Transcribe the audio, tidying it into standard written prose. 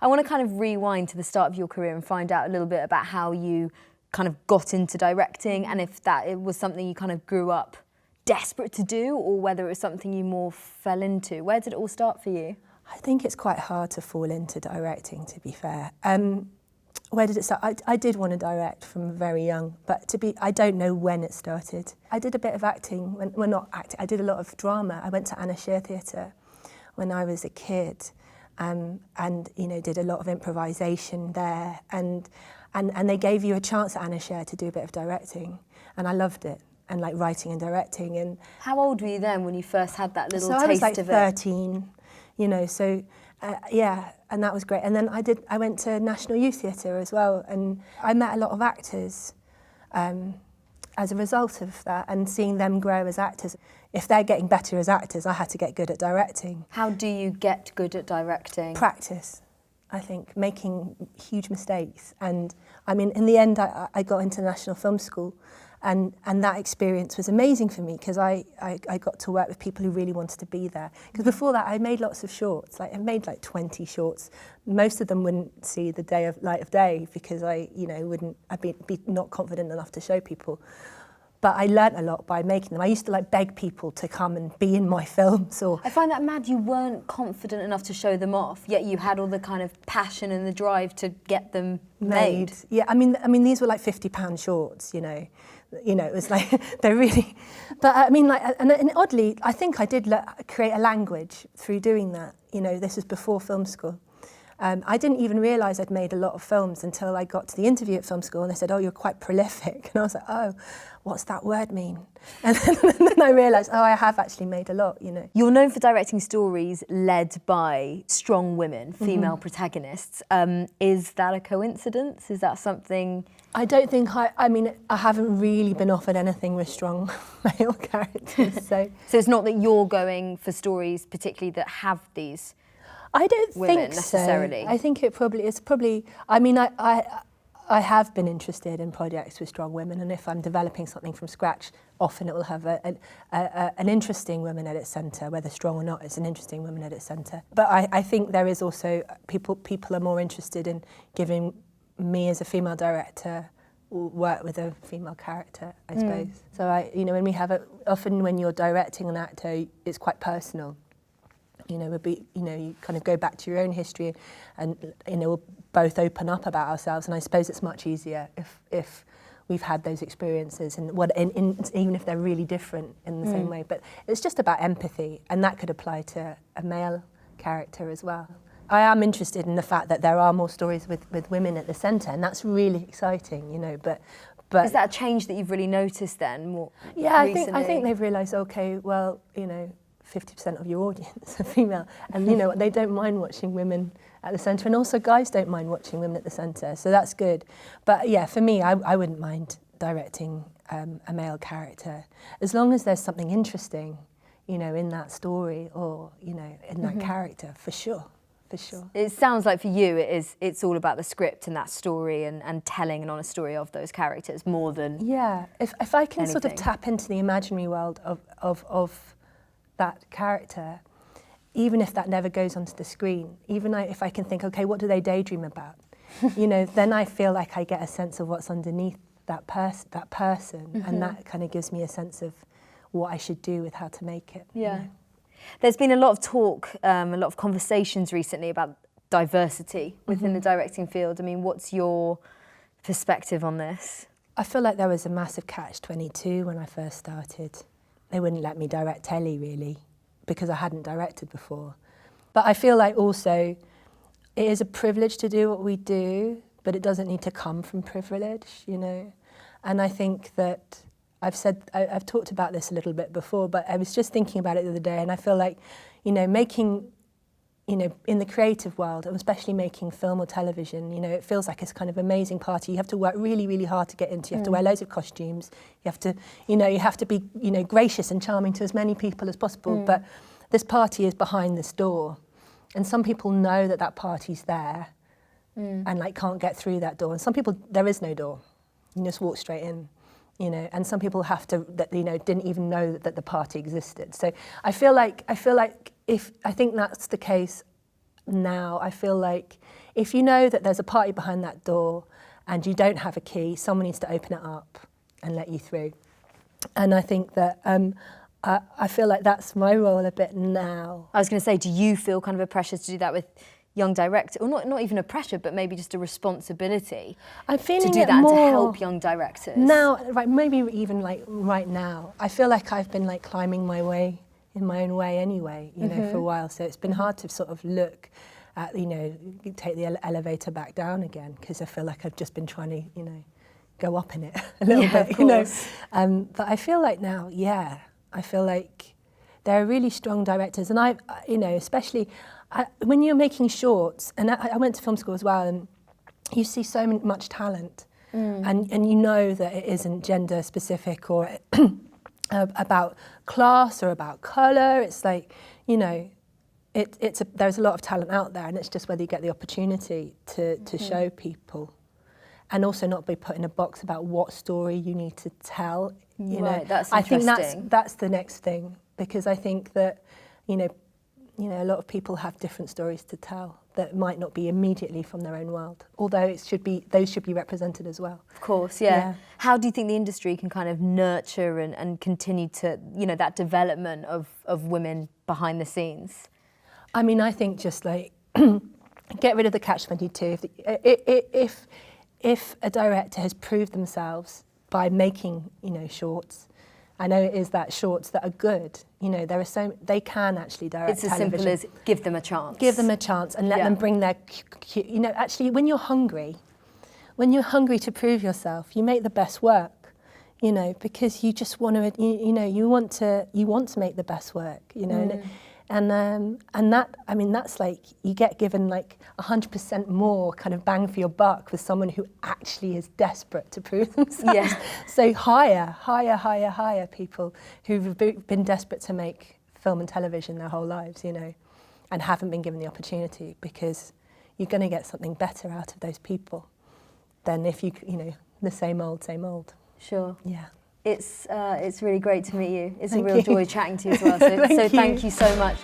I want to kind of rewind to the start of your career and find out a little bit about how you kind of got into directing, and if it was something you kind of grew up desperate to do, or whether it was something you more fell into. Where did it all start for you? I think it's quite hard to fall into directing, to be fair. Where did it start? I did want to direct from very young, but I don't know when it started. I did a bit of acting, not acting, I did a lot of drama. I went to Anna Shear Theatre when I was a kid, and did a lot of improvisation there, and they gave you a chance at Anna Shear to do a bit of directing, and I loved it, and like writing and directing. And how old were you then when you first had that little taste I was like of 13, so. Yeah, and that was great. And then I went to National Youth Theatre as well, and I met a lot of actors as a result of that, and seeing them grow as actors. If they're getting better as actors, I had to get good at directing. How do you get good at directing? Practice, I think, making huge mistakes. And I mean, in the end, I got into National Film School, and that experience was amazing for me, because I got to work with people who really wanted to be there. Because before that, I made lots of shorts. I made like 20 shorts. Most of them wouldn't see the light of day, because I'd be not confident enough to show people. But I learnt a lot by making them. I used to beg people to come and be in my films. I find that mad you weren't confident enough to show them off, yet you had all the kind of passion and the drive to get them made. Yeah, I mean these were like £50 shorts, it was like, they're really, but I mean, and oddly, I think I did create a language through doing that. This was before film school. I didn't even realise I'd made a lot of films until I got to the interview at film school, and they said, "Oh, you're quite prolific." And I was like, "Oh, what's that word mean?" And then I realised, oh, I have actually made a lot, You're known for directing stories led by strong women, female protagonists. Is that a coincidence? Is that something? I don't think I haven't really been offered anything with strong male characters, so. So it's not that you're going for stories particularly that have these. I don't think necessarily. So. I think it's probably. I mean, I have been interested in projects with strong women, and if I'm developing something from scratch, often it will have an interesting woman at its centre, whether strong or not. It's an interesting woman at its centre. But I think there is also people are more interested in giving me as a female director work with a female character, I suppose. So when we have often when you're directing an actor, it's quite personal. You kind of go back to your own history, and we'll both open up about ourselves. And I suppose it's much easier if we've had those experiences, and even if they're really different in the same way. But it's just about empathy, and that could apply to a male character as well. I am interested in the fact that there are more stories with women at the centre, and that's really exciting. But is that a change that you've really noticed then? More yeah, recently? I think they've realised. Okay, well, 50% of your audience are female, and they don't mind watching women at the centre, and also guys don't mind watching women at the centre, so that's good. But yeah, for me, I wouldn't mind directing a male character, as long as there's something interesting, in that story, or in that character, for sure. It sounds like for you it's all about the script and that story and telling an honest story of those characters more than if I can anything. sort of tap into the imaginary world of that character, even if that never goes onto the screen, even if I can think, okay, what do they daydream about? Then I feel like I get a sense of what's underneath that person, and that kind of gives me a sense of what I should do with how to make it. Yeah. There's been a lot of talk, a lot of conversations recently about diversity within the directing field. I mean, what's your perspective on this? I feel like there was a massive catch-22 when I first started. They wouldn't let me direct telly, really, because I hadn't directed before. But I feel like also it is a privilege to do what we do, but it doesn't need to come from privilege, And I think that I've talked about this a little bit before, but I was just thinking about it the other day, and I feel like, making, in the creative world, and especially making film or television, it feels like it's kind of amazing party. You have to work really, really hard to get into. You have to wear loads of costumes. You have to be, gracious and charming to as many people as possible. But this party is behind this door, and some people know that party's there, and can't get through that door. And some people, there is no door. You just walk straight in. And some people didn't even know that the party existed. So I feel like I think that's the case now. I feel like if you know that there's a party behind that door and you don't have a key, someone needs to open it up and let you through. And I think that I feel like that's my role a bit now. I was going to say, do you feel kind of a pressure to do that with young directors, or not even a pressure, but maybe just a responsibility? I'm feeling to do it that more and to help young directors now. Right, maybe even like right now. I feel like I've been like climbing my way in my own way anyway, you know, for a while. So it's been hard to sort of look at, you know, take the elevator back down again, because I feel like I've just been trying to, you know, go up in it a little bit, you know. But I feel like now, yeah, I feel like there are really strong directors, and I, you know, especially when you're making shorts, and I went to film school as well, and you see so much talent, and you know that it isn't gender specific or about class or about colour. It's like, you know, there's a lot of talent out there, and it's just whether you get the opportunity to show people, and also not be put in a box about what story you need to tell. You know, that's I think interesting. that's the next thing, because I think that, you know, a lot of people have different stories to tell that might not be immediately from their own world, although those should be represented as well. Of course, yeah. How do you think the industry can kind of nurture and continue to, you know, that development of women behind the scenes? I mean, I think just like get rid of the catch-22. If a director has proved themselves by making, you know, shorts, I know it is that shorts that are good. You know, there are they can actually direct It's as television. simple as give them a chance. Give them a chance and let them bring their, you know, actually when you're hungry to prove yourself, you make the best work, you know, because you just want to, you know, you want to make the best work, you know, and that, I mean, that's like, you get given like 100% more kind of bang for your buck with someone who actually is desperate to prove themselves. Yeah. So hire people who've been desperate to make film and television their whole lives, you know, and haven't been given the opportunity, because you're going to get something better out of those people than if you know, the same old. Sure. Yeah. It's really great to meet you. It's Thank a real you. joy chatting to you as well. So thank you so much.